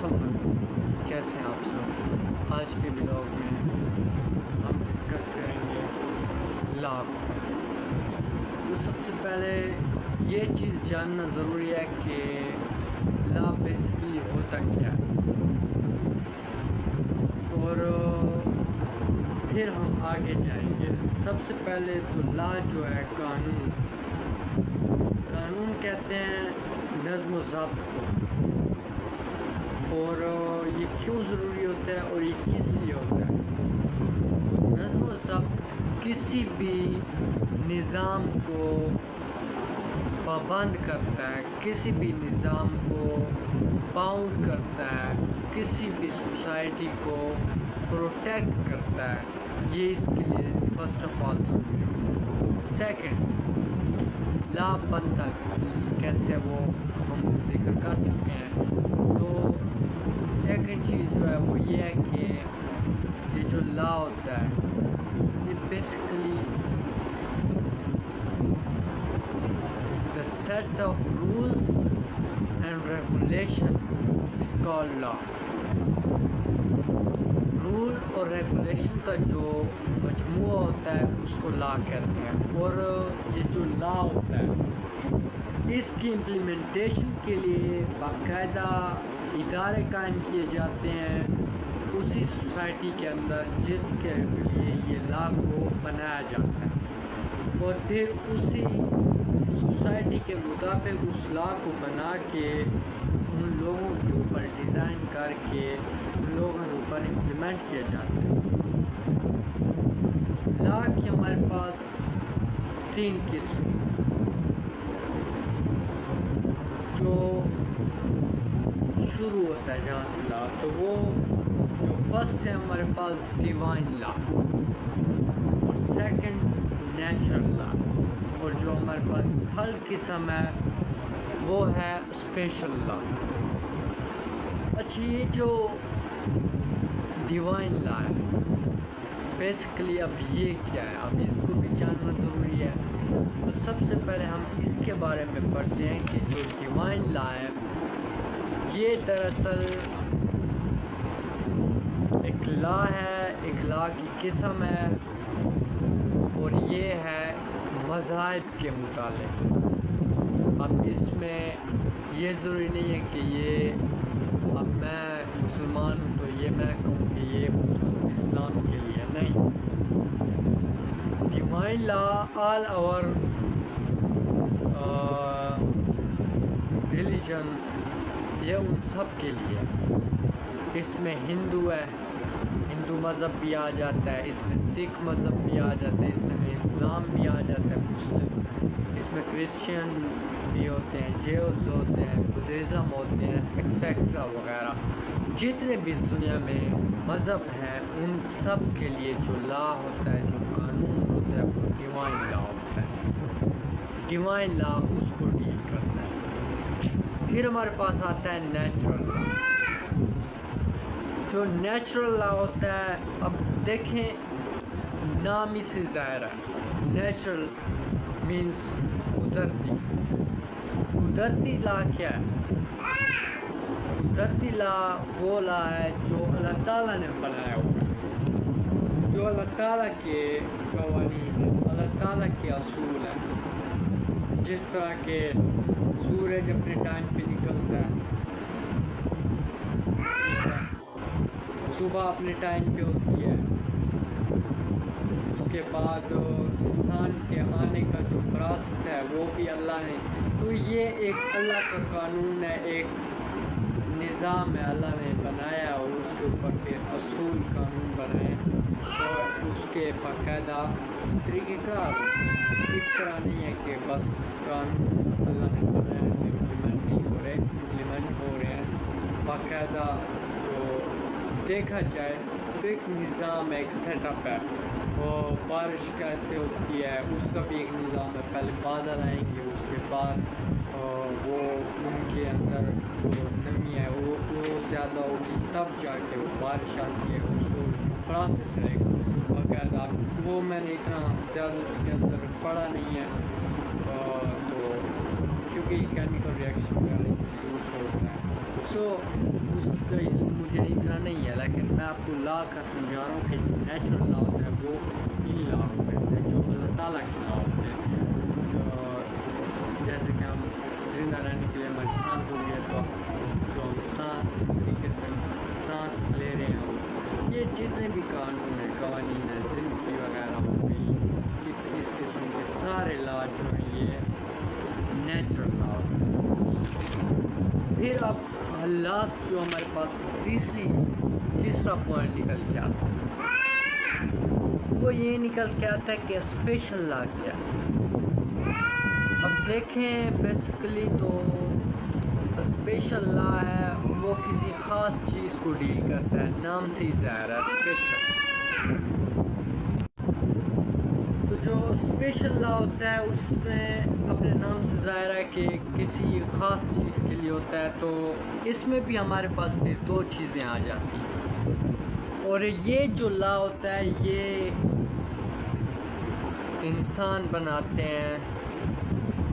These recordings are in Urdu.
السلام علیکم، کیسے ہیں آپ سب؟ آج کے بلاگ میں ہم ڈسکس کریں گے لا کو۔ تو سب سے پہلے یہ چیز جاننا ضروری ہے کہ لا بیسکلی ہوتا کیا ہے، اور پھر ہم آگے جائیں گے۔ سب سے پہلے تو لا جو ہے قانون کہتے ہیں نظم و ضبط کو، اور یہ کیوں ضروری ہوتا ہے اور یہ کس لیے ہوتا ہے؟ تو نظم و ضبط کسی بھی نظام کو پابند کرتا ہے، کسی بھی نظام کو باؤنڈ کرتا ہے، کسی بھی سوسائٹی کو پروٹیکٹ کرتا ہے۔ یہ اس کے لیے فرسٹ آف آل ضروری ہوتا ہے۔ سیکنڈ، لا بنتا کیسے وہ ہم ذکر کر چکے ہیں۔ تو سیکنڈ چیز جو ہے وہ یہ ہے کہ یہ جو لا ہوتا ہے یہ basically the set of rules and regulation is called law۔ Rule اور ریگولیشن کا جو مجموعہ ہوتا ہے اس کو لا کہتے ہیں، اور یہ جو لا ہوتا ہے اس کی امپلیمنٹیشن کے لیے باقاعدہ ادارے قائم کیے جاتے ہیں اسی سوسائٹی کے اندر جس کے لیے یہ لا کو بنایا جاتا ہے، اور پھر اسی سوسائٹی کے مطابق اس لا کو بنا کے ان لوگوں کے اوپر ڈیزائن کر کے ان لوگوں کے اوپر امپلیمنٹ کیا جاتا ہے۔ لا کی ہمارے پاس 3 قسم، جو شروع ہوتا ہے جہاں سے لا، تو وہ جو فرسٹ ہے ہمارے پاس ڈیوائن لا، اور سیکنڈ نیچرل لا، اور جو ہمارے پاس تھرڈ قسم ہے وہ ہے اسپیشل لا۔ اچھا، یہ جو ڈیوائن لا ہے بیسکلی اب یہ کیا ہے، اب اس کو بھی جاننا ضروری ہے۔ تو سب سے پہلے ہم اس کے بارے میں پڑھتے ہیں کہ جو ڈیوائن لا ہے یہ دراصل ایک لا ہے، ایک لا کی قسم ہے، اور یہ ہے مذاہب کے متعلق۔ اب اس میں یہ ضروری نہیں ہے کہ یہ اب میں مسلمان ہوں تو یہ میں کہوں کہ یہ اسلام کے لیے نہیں۔ ڈیوائن لا آل اور ریلیجن یہ ان سب کے لیے، اس میں ہندو ہے، ہندو مذہب بھی آ جاتا ہے، اس میں سکھ مذہب بھی آ جاتا ہے، اس میں اسلام بھی آ جاتا ہے، مسلم، اس میں کرسچین بھی ہوتے ہیں، جیوز ہوتے ہیں، بدھزم ہوتے ہیں، ایکسیکٹرا وغیرہ۔ جتنے بھی اس دنیا میں مذہب ہیں ان سب کے لیے جو لا ہوتا ہے، جو قانون ہوتا ہے وہ ڈیوائن لا ہوتا ہے۔ ڈیوائن لا اس کو ڈیل کرتا ہے۔ پھر ہمارے پاس آتا ہے نیچرل لا۔ جو نیچرل لا ہوتا ہے، اب دیکھیں نام ہی سے ظاہر ہے، نیچرل مینس قدرتی۔ قدرتی لا کیا ہے؟ قدرتی لا وہ لا ہے جو اللہ تعالیٰ نے بنایا ہوا، جو اللہ تعالیٰ کے قوانین ہیں، اللہ تعالیٰ کے اصول ہیں۔ جس طرح کہ سورج اپنے ٹائم پہ نکلتا ہے، صبح اپنے ٹائم پہ ہوتی ہے، اس کے بعد انسان کے آنے کا جو پروسیس ہے وہ بھی اللہ نے، تو یہ ایک اللہ کا قانون ہے، ایک نظام ہے اللہ نے بنایا، اور اس کے اوپر پھر اصول قانون بنائے اور اس کے باقاعدہ طریقہ کار۔ اس طرح نہیں ہے کہ بس قانون اللہ نے بنایا تو امپلیمنٹ نہیں ہو رہے ہیں، باقاعدہ جو دیکھا جائے تو ایک نظام ہے، ایک سیٹ اپ ہے۔ اور بارش کیسے ہوتی ہے اس کا بھی ایک نظام ہے، پہلے بادل آئیں گے، اس کے بعد وہ ان کے اندر جو نمی ہے وہ زیادہ ہوگی، تب جا کے وہ بارش آتی ہے، اس کو پروسیس رہے گا باقاعدہ۔ وہ میں نے اتنا زیادہ اس کے اندر پڑھا نہیں ہے، تو کیونکہ کیمیکل ریئیکشن وغیرہ چیزوں سے ہوتا ہے، سو اس کا علم مجھے اتنا نہیں ہے، لیکن میں آپ کو لا کا سمجھا رہا ہوں کہ جو نیچرل لا ہوتا ہے وہ ان لا کو کہتے ہیں، جو اللہ تعالیٰ کی لا ہوتے ہیں۔ جیسے کہ ہم زندہ رہنے کے لیے ہماری سانس ضروری ہے، تو جو ہم سانس جس طریقے سے ہم سانس لے رہے ہیں، یہ جتنے بھی قانون ہیں، قوانین ہیں، زندگی وغیرہ ہو گئی، اس قسم کے سارے لا جو ہیں یہ نیچرل لا ہوتے ہیں۔ پھر اب لاسٹ جو ہمارے پاس تیسرا پوائنٹ نکل کے آتا ہے، وہ یہ نکل کے آتا ہے کہ اسپیشل لا کیا۔ اب دیکھیں بیسیکلی تو اسپیشل لا ہے وہ کسی خاص چیز کو ڈیل کرتا ہے، نام سے ہی ظاہر ہے اسپیشل۔ تو جو اسپیشل لا ہوتا ہے اس میں اپنے نام سے ظاہر ہے کہ کسی خاص چیز کے لیے ہوتا ہے، تو اس میں بھی ہمارے پاس بھی دو چیزیں آ جاتی ہیں، اور یہ جو لا ہوتا ہے یہ انسان بناتے ہیں،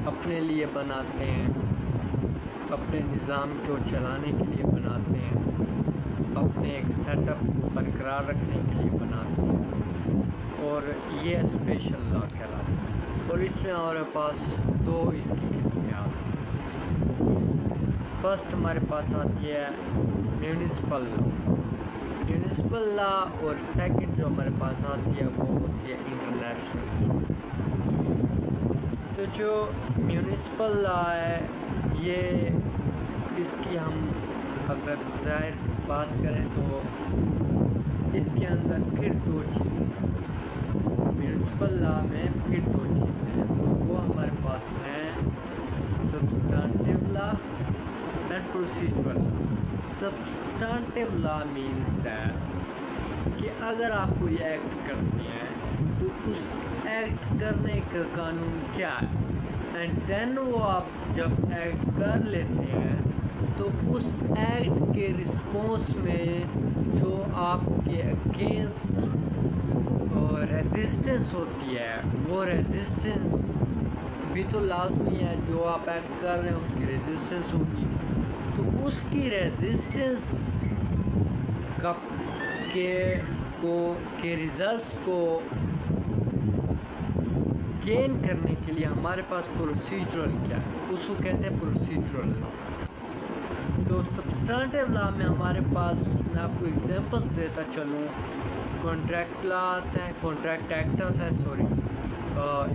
اپنے لیے بناتے ہیں، اپنے نظام کو چلانے کے لیے بناتے ہیں، اپنے ایک سیٹ اپ کو برقرار رکھنے کے لیے بناتے ہیں، اور یہ اسپیشل لا کہلاتا ہے۔ اور اس میں ہمارے پاس دو اس کی قسمیں آتی ہیں۔ فرسٹ ہمارے پاس آتی ہے میونسپل لا، میونسپل لا، اور سیکنڈ جو ہمارے پاس آتی ہے وہ ہوتی ہے انٹرنیشنل لا۔ تو جو میونسپل لا ہے یہ اس کی ہم اگر ظاہر بات کریں تو اس کے اندر پھر دو چیزیں ہیں، میونسپل لا میں پھر دو چیزیں ہیں، وہ ہمارے پاس ہیں substantive law and procedural law. Substantive law means that کہ اگر آپ کوئی ایکٹ کرتے ہیں تو اس ایکٹ کرنے کا قانون کیا ہے، اینڈ دین وہ آپ جب ایکٹ کر لیتے ہیں تو اس ایکٹ کے رسپانس میں جو آپ کے اگینسٹ ریزسٹنس ہوتی ہے، وہ ریزسٹنس بھی تو لازمی ہے، جو آپ ایکٹ کر رہے ہیں اس کی ریزسٹنس ہوگی، تو اس کی ریزسٹنس کے ریزلٹس کو گین کرنے کے لیے ہمارے پاس پروسیجرل کیا ہے، اس کو کہتے ہیں پروسیجرل لا۔ تو سبسٹانٹیو لا میں ہمارے پاس میں آپ کو ایگزامپلس دیتا چلوں، کانٹریکٹ لا آتا ہے، کانٹریکٹ ایکٹ آتا ہے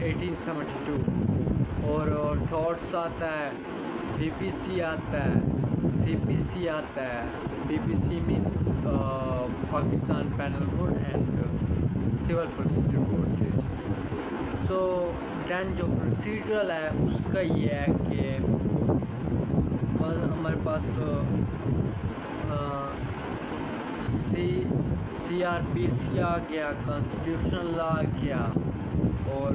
1872، اور ٹارٹس آتا ہے، بی پی سی آتا ہے، سی پی سی آتا ہے۔ B P C means Pakistan penal code and civil procedure code. So then جو پروسیجرل ہے اس کا یہ ہے کہ ہمارے پاس سی آر پی سی آ گیا، کانسٹیٹیوشنل لا آ گیا، اور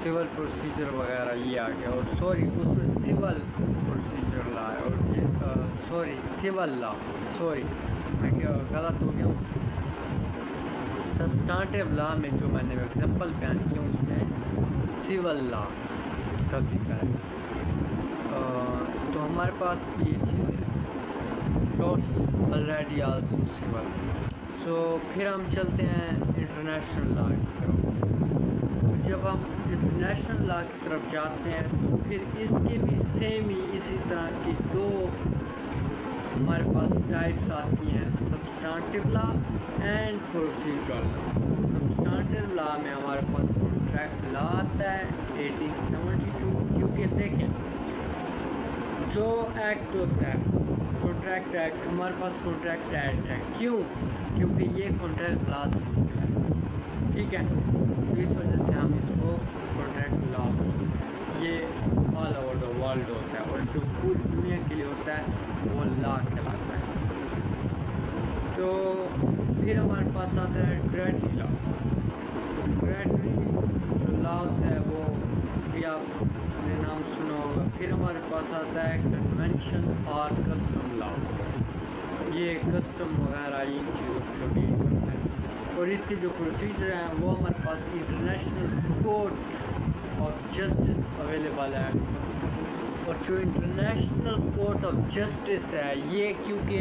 سول پروسیجر وغیرہ یہ آ گیا، اور سوری اس میں سول پروسیجر لا ہے، اور یہ سول لا، میں غلط ہو گیا ہوں۔ سبسٹانٹیو لا میں جو میں نے ایگزامپل بیان کیا اس میں سول لا کا ذکر ہے۔ تو ہمارے پاس یہ چیزیں ٹارٹس آلریڈی آلسو سول۔ سو پھر ہم چلتے ہیں انٹرنیشنل لا کی طرف۔ تو جب ہم انٹرنیشنل لا کی طرف جاتے ہیں تو پھر اس کے بھی سیم ہی اسی طرح کی دو ہمارے پاس ٹائپس آتی ہیں، substantive law and procedural law. Substantive لا میں ہمارے پاس کانٹریکٹ لا آتا ہے 1872، کیونکہ دیکھیں جو ایکٹ ہوتا ہے کانٹریکٹ ایکٹ، ہمارے پاس کانٹریکٹ ایکٹ ہے، کیونکہ یہ کانٹریکٹ لا سے نکلا ہے، ٹھیک ہے، اس وجہ سے ہم اس کو کانٹریکٹ لا، یہ آل اوور دا ورلڈ ہوتا ہے، اور جو پوری دنیا کے لیے ہوتا ہے وہ لا کہلاتا ہے۔ تو پھر ہمارے پاس آتا ہے ٹریٹی لا۔ ٹریٹی جو لا ہوتا ہے وہ بھی آپ نے نام سنا ہوگا۔ پھر ہمارے پاس آتا ہے کنونشن اور کسٹم لا، یہ کسٹم وغیرہ ان چیزوں کو ڈیل کرتا ہے، اور اس کے جو پروسیجر ہیں وہ ہمارے پاس international court of justice available ہے، اور جو انٹرنیشنل کورٹ آف جسٹس ہے یہ کیونکہ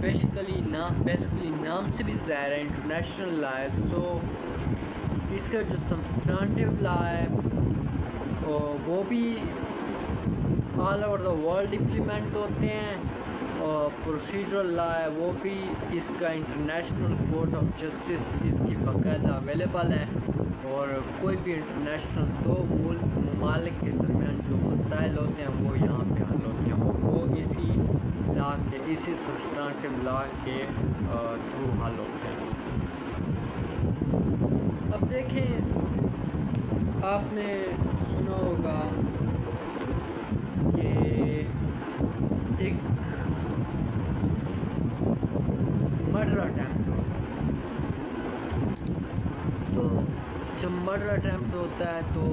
بیسیکلی نام سے بھی ظاہر ہے انٹرنیشنل لا ہے، سو اس کا جو سبسٹانٹیو لا ہے وہ بھی all over the world implement ہوتے ہیں، اور پروسیجرل لا ہے وہ بھی اس کا انٹرنیشنل کورٹ آف جسٹس اس کی باقاعدہ اویلیبل ہے، اور کوئی بھی انٹرنیشنل دو ممالک کے درمیان جو مسائل ہوتے ہیں وہ یہاں پہ حل ہوتے ہیں، اور وہ اسی سبسٹانٹیو لا کے تھرو حل ہوتے ہیں۔ اب دیکھیں، آپ نے سنا ہوگا کہ ایک مرڈر اٹیمپٹ تو جب مرڈر اٹیمپٹ ہوتا ہے تو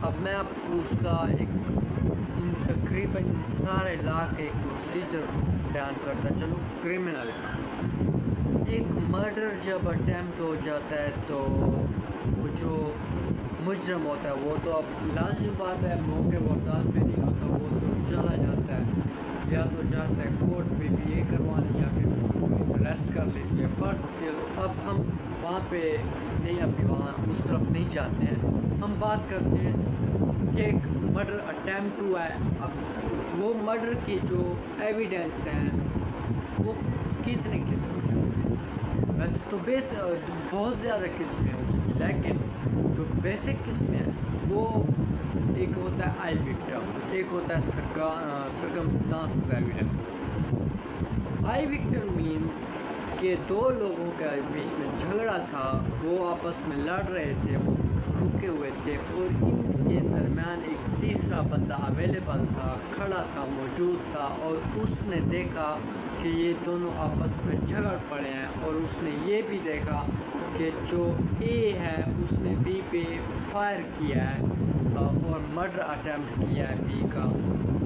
اب میں آپ کو اس کا ان تقریباً سارے لا کے ایک پروسیجر بیان کرتا چلو۔ کرمنل کا ایک مرڈر جب اٹیمپٹ ہو جاتا ہے تو وہ جو مجرم ہوتا ہے وہ تو اب لازم بات ہے موقع وہ عدالت پہ نہیں ہوتا، وہ تو چلا جاتا ہے، یا تو جاتا ہے کورٹ میں بھی یہ کروانے، یا پھر اس کو پولیس اریسٹ کر لیتی ہے۔ فرض کے اب ہم وہاں پہ نہیں، ابھی وہاں اس طرف نہیں جاتے ہیں، ہم بات کرتے ہیں کہ ایک مرڈر اٹیمپٹ ہوا ہے۔ اب وہ مرڈر کی جو ایویڈنس ہیں وہ کتنے قسم کے ہوتے ہیں؟ ویسے تو بہت زیادہ قسمیں ہیں اس کی، لیکن جو بیسک قسمیں ہیں وہ ایک ہوتا ہے آئی وکٹم، ایک ہوتا ہے سرکمسٹانسز ایویڈنس۔ آئی وکٹم مینز کہ دو لوگوں کے بیچ میں جھگڑا تھا، وہ آپس میں لڑ رہے تھے، وہ رکے ہوئے تھے، اور ان کے درمیان ایک تیسرا بندہ اویلیبل تھا، کھڑا تھا، موجود تھا، اور اس نے دیکھا کہ یہ دونوں آپس میں جھگڑ پڑے ہیں، اور اس نے یہ بھی دیکھا کہ جو اے ہے اس نے بی پہ فائر کیا ہے اور مرڈر اٹیمپٹ کیا ہے بی کا۔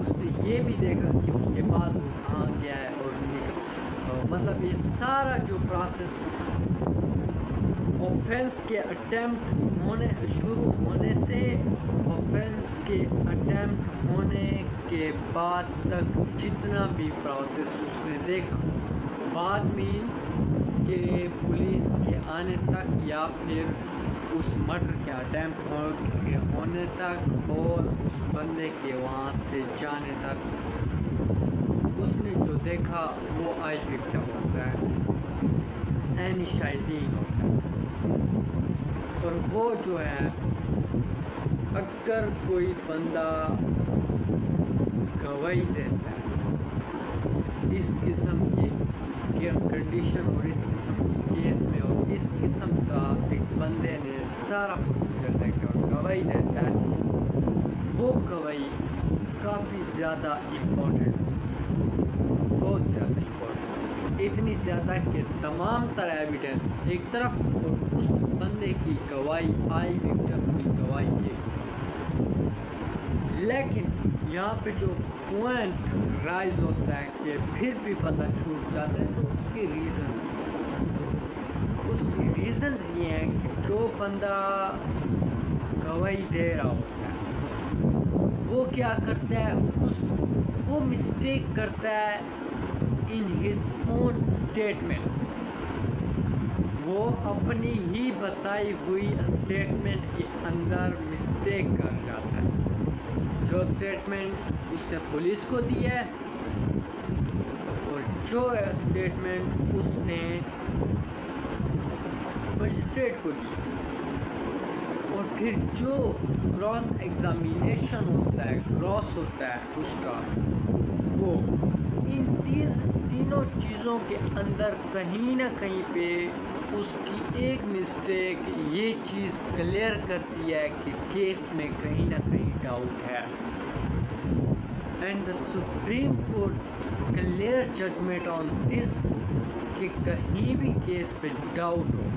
اس نے یہ بھی دیکھا کہ اس کے بعد وہ کہاں گیا ہے اور مطلب یہ سارا جو پروسیس آفینس کے اٹیمپٹ شروع ہونے سے آفینس کے اٹیمپٹ ہونے کے بعد تک جتنا بھی پروسیس اس نے دیکھا، بعد میں کہ پولیس کے آنے تک یا پھر اس مرڈر کے اٹیمپٹ ہونے تک اور اس بندے کے وہاں سے جانے تک، اس نے جو دیکھا وہ آئی وکٹم ہوتا ہے، عینی شاہدین ہوتا ہے۔ اور وہ جو ہے اگر کوئی بندہ گواہی دیتا ہے اس قسم کی کنڈیشن اور اس قسم کی کیس میں، اور اس قسم کا ایک بندے نے سارا پروسیجر دیکھا اور گواہی دیتا ہے، وہ گواہی کافی زیادہ امپورٹنٹ، بہت زیادہ امپورٹنٹ، اتنی زیادہ کہ تمام تر ایویڈنس ایک طرف اور اس بندے کی گواہی، آئی وکٹم کی گواہی ایک طرف۔ لیکن یہاں پہ جو پوائنٹ رائز ہوتا ہے کہ پھر بھی پتہ چھوٹ جاتا ہے، تو اس کی ریزنز یہ ہیں کہ جو بندہ گواہی دے رہا ہوتا ہے وہ کیا کرتا ہے، وہ مسٹیک کرتا ہے ان ہز اون اسٹیٹمنٹ، وہ اپنی ہی بتائی ہوئی اسٹیٹمنٹ کے اندر مسٹیک کر جاتا ہے۔ جو اسٹیٹمنٹ اس نے پولیس کو دی ہے اور جو اسٹیٹمنٹ اس نے مجسٹریٹ کو دی، اور پھر جو کراس ایگزامینیشن ہوتا ہے، کراس ہوتا ہے اس کا، وہ ان تینوں چیزوں کے اندر کہیں نہ کہیں پہ اس کی ایک مسٹیک یہ چیز کلیئر کرتی ہے کہ کیس میں کہیں نہ کہیں ڈاؤٹ ہے، and the supreme court clear judgment on this کہ کہیں بھی کیس پہ ڈاؤٹ ہو،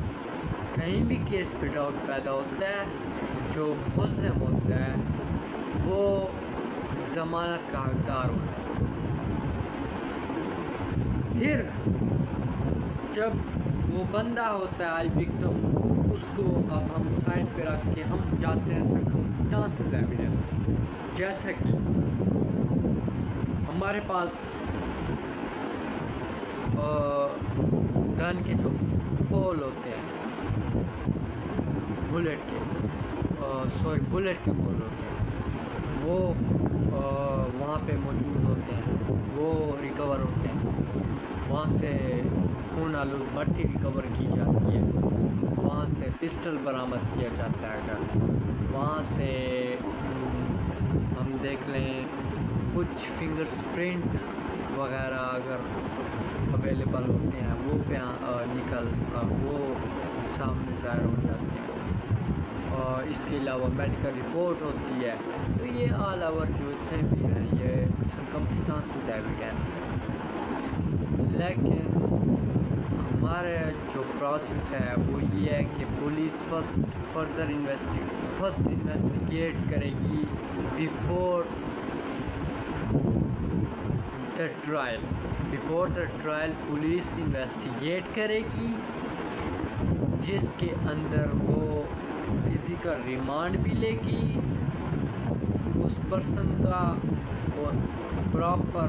کہیں بھی کیس پہ ڈاؤٹ پیدا ہوتا ہے، جو ملزم ہوتا ہے وہ ضمانت کا حقدار ہوتا ہے۔ پھر جب وہ بندہ ہوتا ہے آئی وکٹم، اس کو اب ہم سائڈ پہ رکھ کے ہم جاتے ہیں سرکمسٹانسز ایویڈنس. جیسا کہ ہمارے پاس گن کے جو ہول ہوتے ہیں بلیٹ کے ہول ہوتے ہیں وہ وہاں پہ موجود ہوتے ہیں, وہ ریکور ہوتے ہیں. وہاں سے خون آلود مٹی ریکور کی جاتی ہے, وہاں سے پسٹل برآمد کیا جاتا ہے. وہاں سے ہم دیکھ لیں کچھ فنگر پرنٹ وغیرہ اگر اویلیبل ہوتے ہیں وہ وہ سامنے ظاہر ہو جاتے ہیں. اور اس کے علاوہ میڈیکل رپورٹ ہوتی ہے. تو یہ آل اوور جو اتنے بھی ہیں یہ سرکمسٹانسز ایویڈنس ہے. لیکن ہمارے جو پروسیس ہے وہ یہ ہے کہ پولیس فسٹ انویسٹیگیٹ کرے گی before the trial police investigate کرے گی, جس کے اندر وہ فزیکل ریمانڈ بھی لے گی اس پرسن کا اور پراپر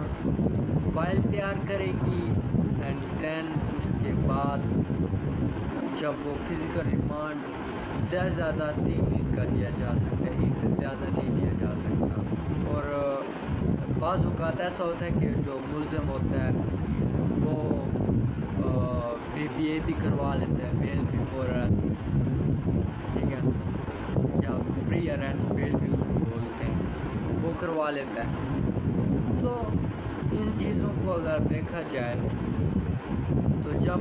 فائل تیار کرے گی. اینڈ دین اس کے بعد جب وہ فزیکل ریمانڈ زیادہ 3 دن کا دیا جا سکتا ہے, اس سے زیادہ نہیں دیا جا سکتا. اور بعض اوقات ایسا ہوتا ہے کہ جو ملزم ہوتا ہے وہ BBA بھی کروا لیتا ہے, بیل بیفور اریسٹ, ٹھیک ہے, یا پری اریسٹ بیل بھی اس کو بولتے ہیں, وہ کروا لیتا ہے. سو ان چیزوں کو اگر دیکھا جائے تو جب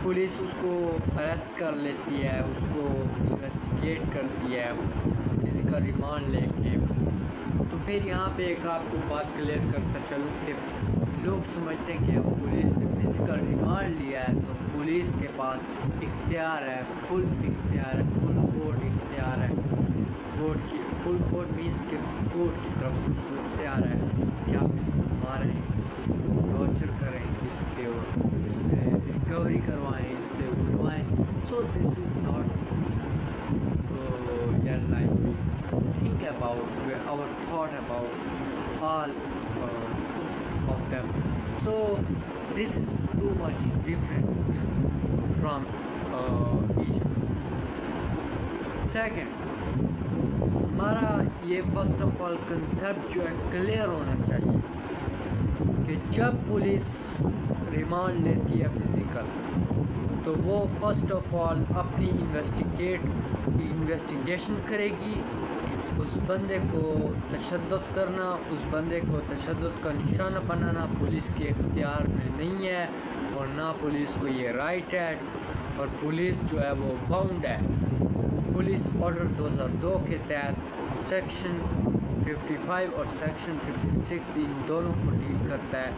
پولیس اس کو اریسٹ کر لیتی ہے, اس کو انویسٹیگیٹ کرتی ہے فزیکل ریمانڈ لے کے, تو پھر یہاں پہ ایک آپ کو بات کلیئر کرتا چلوں کہ لوگ سمجھتے ہیں کہ پولیس نے فزیکل ریمانڈ لیا ہے تو پولیس کے پاس اختیار ہے, فل اختیار ہے, فل کورٹ اختیار ہے. فل کورٹ مینس کہ کورٹ کی طرف سے اس کو اختیار ہے کہ آپ اس کو ماریں, اس کو ٹارچر کریں, اس میں ریکوری کروائیں, اس سے اٹھوائیں. So this is not think about our thought about all of them. So this is too much different from each other. Second, ہمارا یہ فرسٹ آف آل کنسیپٹ جو ہے کلیئر ہونا چاہیے کہ جب پولیس ریمانڈ لیتی ہے فزیکل تو وہ فرسٹ آف آل اپنی انویسٹیگیشن کرے گی. اس بندے کو تشدد کرنا, اس بندے کو تشدد کا نشانہ بنانا پولیس کے اختیار میں نہیں ہے, اور نہ پولیس کو یہ رائٹ ہے. اور پولیس جو ہے وہ باؤنڈ ہے. پولیس آرڈر 2002 کے تحت سیکشن 55 اور سیکشن 56 ان دونوں کو ڈیل کرتا ہے.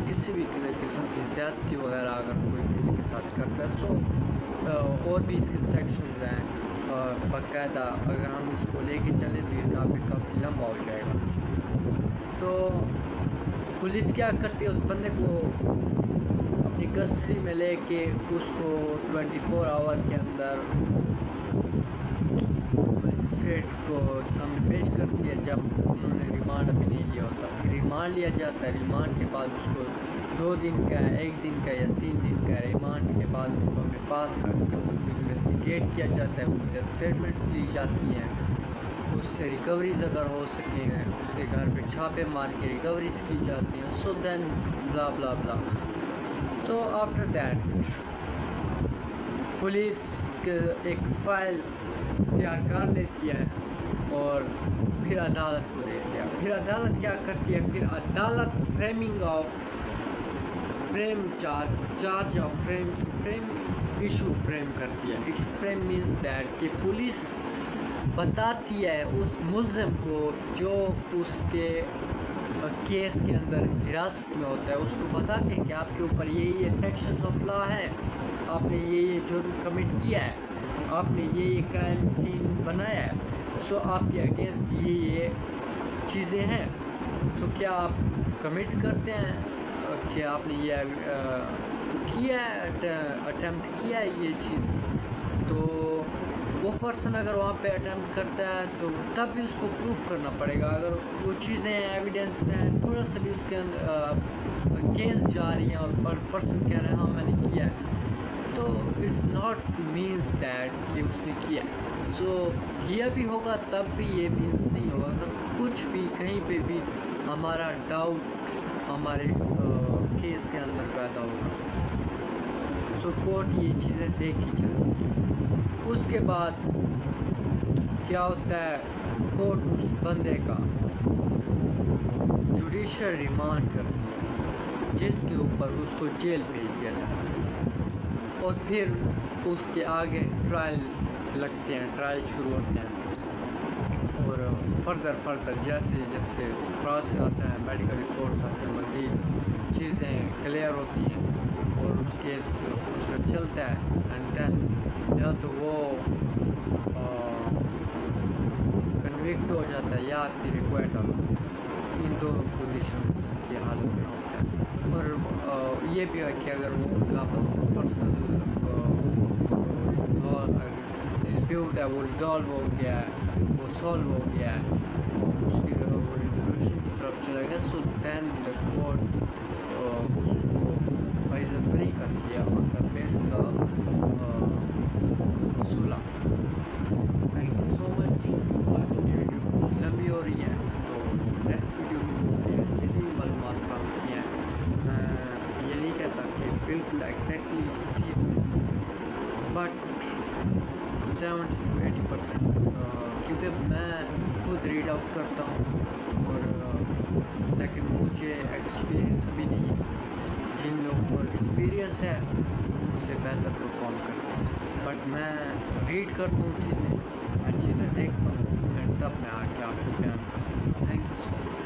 کسی بھی قسم کی زیادتی وغیرہ اگر کوئی کسی کے ساتھ کرتا ہے سو اور بھی اس کے سیکشنز ہیں باقاعدہ. اگر ہم اس کو لے کے چلیں تو یہ ٹاپک کافی لمبا ہو جائے گا. تو پولیس کیا کرتی ہے, اس بندے کو اپنی کسٹڈی میں لے کے اس کو 24 آور کے اندر مجسٹریٹ کو سامنے پیش کرتی ہے جب انہوں نے ریمانڈ ابھی نہیں لیا ہوتا. ریمانڈ لیا جاتا ہے, ریمانڈ کے بعد اس کو 2 دن کا, 1 دن کا یا 3 دن کا ریمانڈ کے بعد ان کو اپنے پاس رکھ کے اس کو انویسٹیگیٹ کیا جاتا ہے, اس سے اسٹیٹمنٹس لی جاتی ہیں, اس سے ریکوریز اگر ہو سکیں ہیں, اس کے گھر پہ چھاپے مار کے ریکوریز کی جاتی ہیں. سو دین بلا بلا بلا. سو آفٹر دیٹ پولیس ایک فائل تیار کر لیتی ہے اور پھر عدالت کو دیتی ہے. پھر عدالت کیا کرتی ہے, پھر عدالت charge of frame issue frame کرتی ہے. ایشو فریم مینس دیٹ کہ پولیس بتاتی ہے اس ملزم کو جو اس کے کیس کے اندر حراست میں ہوتا ہے, اس کو بتاتے ہیں کہ آپ کے اوپر یہ سیکشنز آف لا ہیں, آپ نے یہ جرم کمٹ کیا ہے, آپ نے یہ کرائم سین بنایا ہے, سو آپ کے اگینسٹ یہ چیزیں ہیں. سو کیا آپ کمٹ کرتے ہیں کہ آپ نے یہ کیا ہے, اٹیمپٹ کیا ہے یہ چیز, تو وہ پرسن اگر وہاں پہ اٹیمپٹ کرتا ہے تو تب بھی اس کو پروف کرنا پڑے گا. اگر وہ چیزیں ایویڈنس میں تھوڑا سا بھی اس کے اندر اگینسٹ جا رہی ہیں اور پرسن کہہ رہے ہیں ہاں میں نے کیا ہے, تو اٹس ناٹ مینس دیٹ کہ اس نے کیا. سو کیا بھی ہوگا تب بھی یہ مینس نہیں ہوگا. اگر کچھ بھی کہیں پہ بھی ہمارا ڈاؤٹ ہمارے کیس کے اندر پیدا ہوگا, سو کورٹ یہ چیزیں دیکھ کے چلتی ہے. اس کے بعد کیا ہوتا ہے, کورٹ اس بندے کا جوڈیشل ریمانڈ کرتی ہے جس کے اوپر اس کو جیل بھیج دیا جاتا ہے, اور پھر اس کے آگے ٹرائل لگتے ہیں, ٹرائل شروع ہوتے ہیں, اور فردر جیسے جیسے پروسیس آتا ہے, میڈیکل رپورٹس آتے ہیں, مزید چیزیں کلیئر ہوتی ہیں اور اس کیس اس کا چلتا ہے. اینڈ دین یا تو وہ کنوکٹ ہو جاتا ہے یا پھر ایکوائٹ ہو جاتا ہے. ان دو پوزیشنس کی حالت میں ہوتا ہے. اور یہ بھی ہے کہ اگر وہ ان کا پرسنل ڈسپیوٹ ہے وہ ریزالو ہو گیا ہے, وہ سالو ہو گیا ہے, اس کی وہ ریزولوشن کی طرف چلا گیا, سو دین دا کورٹ اس کو باعزت بری کر دیا آن دا بیسس آف صلح. تھینک یو سو مچ. آج کی ویڈیو کچھ لمبی ہو رہی ہے تو نیکسٹ ویڈیو میں ملتے ہیں. جتنی معلومات فراہم کی ہیں میں یہ نہیں کہتا کہ بالکل ایگزیکٹلی ٹھیک ہوتی ہے, بٹ 70-80% کیونکہ میں خود ریڈ آؤٹ کرتا ہوں, اور لیکن مجھے ایکسپیرئنس ابھی نہیں ہے. جن لوگوں کو ایکسپیرئنس ہے اس سے بہتر پرفارم کرتے ہیں, بٹ میں ریڈ کرتا ہوں چیزیں, میں چیزیں دیکھتا ہوں, اینڈ تب میں آ کے آپ کو بیان کرتا ہوں. Thank you so much.